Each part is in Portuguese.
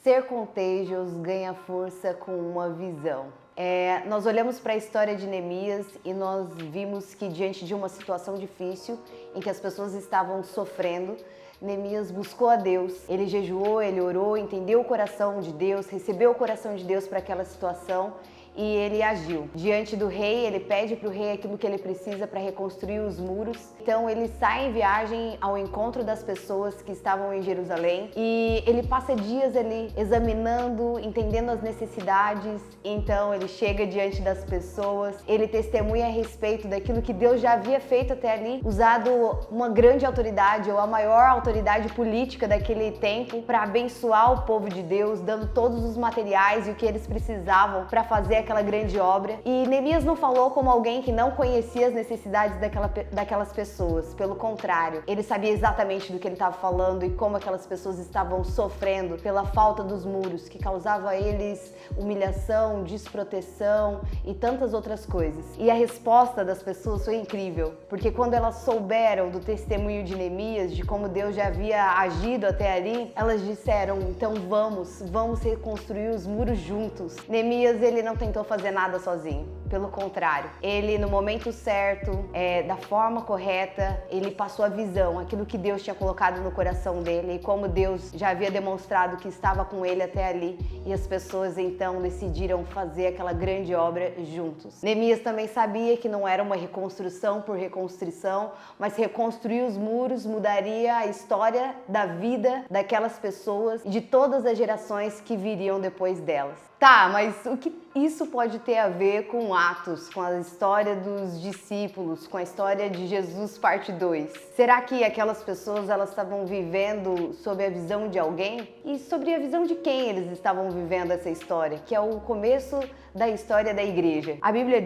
Ser contagious ganha força com uma visão. Nós olhamos para a história de Neemias e nós vimos que diante de uma situação difícil, em que as pessoas estavam sofrendo, Neemias buscou a Deus, ele jejuou, ele orou, entendeu o coração de Deus, recebeu o coração de Deus para aquela situação e ele agiu. Diante do rei, ele pede para o rei aquilo que ele precisa para reconstruir os muros. Então ele sai em viagem ao encontro das pessoas que estavam em Jerusalém e ele passa dias ali examinando, entendendo as necessidades. Então ele chega diante das pessoas, ele testemunha a respeito daquilo que Deus já havia feito até ali, usado uma grande autoridade ou a maior autoridade política daquele tempo para abençoar o povo de Deus, dando todos os materiais e o que eles precisavam para fazer aquela grande obra. E Neemias não falou como alguém que não conhecia as necessidades daquelas pessoas. Pelo contrário, ele sabia exatamente do que ele estava falando e como aquelas pessoas estavam sofrendo pela falta dos muros, que causava a eles humilhação, desproteção e tantas outras coisas. E a resposta das pessoas foi incrível, porque quando elas souberam do testemunho de Neemias, de como Deus já havia agido até ali, elas disseram: então vamos reconstruir os muros juntos. Neemias, ele não tentou fazer nada sozinho. Pelo contrário, ele no momento certo, da forma correta, ele passou a visão, aquilo que Deus tinha colocado no coração dele e como Deus já havia demonstrado que estava com ele até ali, e as pessoas então decidiram fazer aquela grande obra juntos. Neemias também sabia que não era uma reconstrução por reconstrução, mas reconstruir os muros mudaria a história da vida daquelas pessoas e de todas as gerações que viriam depois delas. Tá, mas o que isso pode ter a ver com Atos, com a história dos discípulos, com a história de Jesus parte 2? Será que aquelas pessoas elas estavam vivendo sob a visão de alguém? E sobre a visão de quem eles estavam vivendo essa história, que é o começo da história da igreja? A Bíblia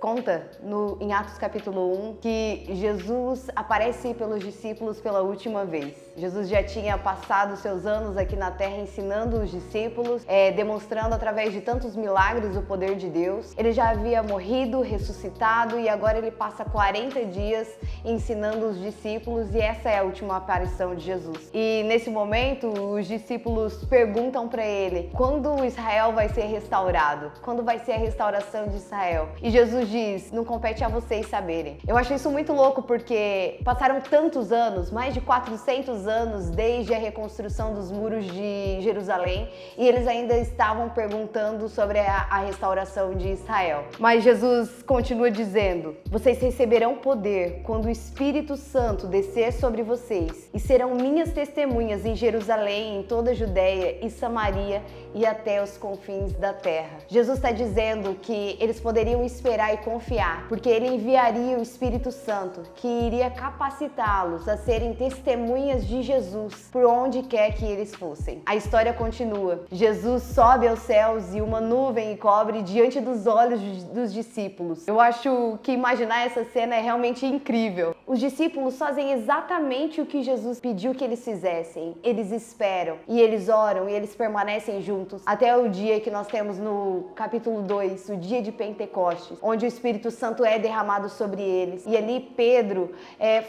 conta em Atos capítulo 1, que Jesus aparece pelos discípulos pela última vez. Jesus já tinha passado seus anos aqui na terra ensinando os discípulos, demonstrando através de tantos milagres o poder de Deus. Ele já havia morrido, ressuscitado e agora ele passa 40 dias ensinando os discípulos, e essa é a última aparição de Jesus. E nesse momento os discípulos perguntam para ele: quando Israel vai ser restaurado? Quando vai ser a restauração de Israel? E Jesus diz: não compete a vocês saberem. Eu acho isso muito louco, porque passaram tantos anos, mais de 400 anos desde a reconstrução dos muros de Jerusalém, e eles ainda estavam perguntando sobre a restauração de Israel. Mas Jesus continua dizendo: vocês receberão poder quando o Espírito Santo descer sobre vocês, e serão minhas testemunhas em Jerusalém, em toda a Judéia e Samaria e até os confins da terra. Jesus está dizendo que eles poderiam esperar e confiar, porque ele enviaria o Espírito Santo, que iria capacitá-los a serem testemunhas de Jesus por onde quer que eles fossem. A história continua. Jesus sobe aos céus e uma nuvem o cobre diante dos olhos dos discípulos. Eu acho que imaginar essa cena é realmente incrível. Os discípulos fazem exatamente o que Jesus pediu que eles fizessem. Eles esperam e eles oram e eles permanecem juntos até o dia que nós temos no capítulo 2, o dia de Pentecostes, onde o Espírito Santo é derramado sobre eles. E ali Pedro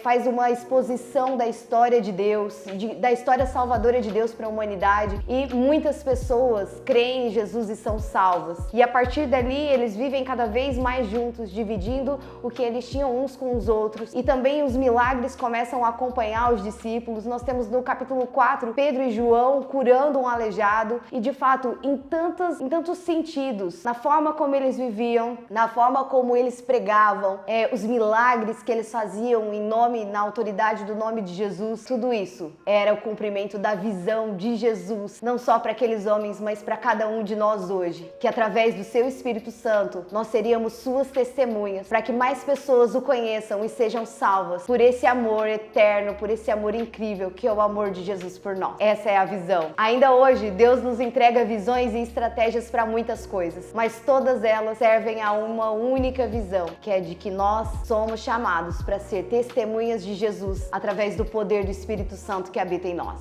faz uma exposição da história de Deus, da história salvadora de Deus para a humanidade, e muitas pessoas creem em Jesus e são salvas. E a partir dali eles vivem cada vez mais juntos, dividindo o que eles tinham uns com os outros, e também os milagres começam a acompanhar os discípulos. Nós temos no capítulo 4 Pedro e João curando um aleijado, e de fato em tantos sentidos, na forma como eles viviam, na forma como eles pregavam, os milagres que eles faziam na autoridade do nome de Jesus, tudo isso era o cumprimento da visão de Jesus, não só para aqueles homens, mas para cada um de nós hoje, que através do seu Espírito Santo nós seríamos suas testemunhas, para que mais pessoas o conheçam e sejam salvas por esse amor eterno, por esse amor incrível que é o amor de Jesus por nós. Essa é a visão. Ainda hoje Deus nos entrega visões e estratégias para muitas coisas, mas todas elas servem a uma única visão, que é de que nós somos chamados para ser testemunhas de Jesus através do poder do Espírito Santo que habita em nós.